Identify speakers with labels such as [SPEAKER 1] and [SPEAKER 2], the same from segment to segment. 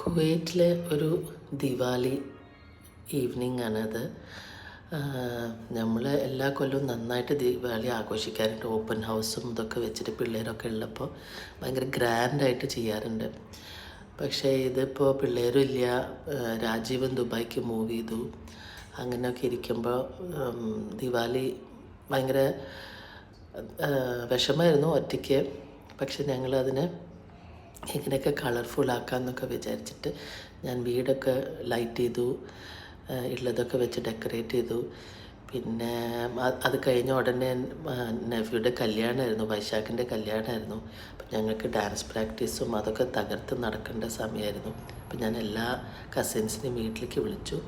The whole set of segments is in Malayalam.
[SPEAKER 1] കുവൈറ്റിലെ ഒരു ദിവാലി ഈവനിങ് ആണത്. നമ്മൾ എല്ലാ കൊല്ലവും നന്നായിട്ട് ദിവാലി ആഘോഷിക്കാറുണ്ട്. ഓപ്പൺ ഹൗസും ഇതൊക്കെ വെച്ചിട്ട് പിള്ളേരൊക്കെ ഉള്ളപ്പോൾ ഭയങ്കര ഗ്രാൻഡായിട്ട് ചെയ്യാറുണ്ട്. പക്ഷേ ഇതിപ്പോൾ പിള്ളേരും ഇല്ല, രാജീവൻ ദുബായിക്ക് മൂവ് ചെയ്തു. അങ്ങനെയൊക്കെ ഇരിക്കുമ്പോൾ ദിവാലി ഭയങ്കര വിഷമമായിരുന്നു ഒറ്റയ്ക്ക്. പക്ഷെ ഞങ്ങളതിനെ എങ്ങനെയൊക്കെ കളർഫുള്ളാക്കാമെന്നൊക്കെ വിചാരിച്ചിട്ട് ഞാൻ വീടൊക്കെ ലൈറ്റ് ചെയ്തു, ഉള്ളതൊക്കെ വെച്ച് ഡെക്കറേറ്റ് ചെയ്തു. പിന്നെ അത് കഴിഞ്ഞ ഉടനെ നെഫ്യൂടെ കല്യാണമായിരുന്നു, വൈശാഖിൻ്റെ കല്യാണമായിരുന്നു. അപ്പം ഞങ്ങൾക്ക് ഡാൻസ് പ്രാക്ടീസും അതൊക്കെ തകർത്ത് നടക്കേണ്ട സമയമായിരുന്നു. അപ്പം ഞാൻ എല്ലാ കസിൻസിനെയും വീട്ടിലേക്ക് വിളിച്ചു.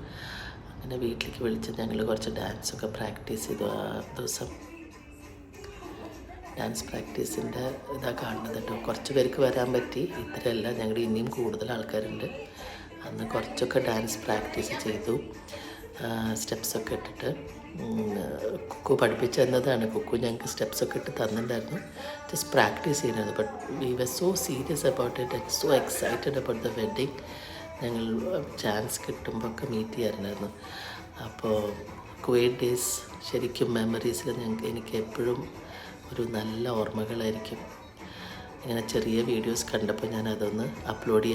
[SPEAKER 1] അങ്ങനെ വീട്ടിലേക്ക് വിളിച്ച് ഞങ്ങൾ കുറച്ച് ഡാൻസൊക്കെ പ്രാക്ടീസ് ചെയ്തു. ആ ദിവസം ഡാൻസ് പ്രാക്ടീസിൻ്റെ ഇതാണ് കാണുന്നത് കേട്ടോ. കുറച്ച് പേർക്ക് വരാൻ പറ്റി, ഇത്രയല്ല, ഞങ്ങൾ ഇനിയും കൂടുതൽ ആൾക്കാരുണ്ട്. അന്ന് കുറച്ചൊക്കെ ഡാൻസ് പ്രാക്ടീസ് ചെയ്തു, സ്റ്റെപ്സൊക്കെ ഇട്ടിട്ട്. കുക്കു പഠിപ്പിച്ചു തന്നതാണ്. കുക്കു ഞങ്ങൾക്ക് സ്റ്റെപ്സൊക്കെ ഇട്ട് തന്നിട്ടുണ്ടായിരുന്നു, ജസ്റ്റ് പ്രാക്ടീസ് ചെയ്യുന്നത്. But we were so serious about it and so excited about the wedding. ഞങ്ങൾ ചാൻസ് കിട്ടുമ്പോൾ ഒക്കെ മീറ്റ് ചെയ്യാറുണ്ടായിരുന്നു. അപ്പോൾ കുവൈറ്റ് ഡേയ്സ് ശരിക്കും മെമ്മറീസിൽ എനിക്ക് എപ്പോഴും ഒരു നല്ല ഓർമ്മകളായിരിക്കും. ഇങ്ങനെ ചെറിയ വീഡിയോസ് കണ്ടപ്പോൾ ഞാൻ അതൊന്ന് അപ്ലോഡ് ചെയ്യാൻ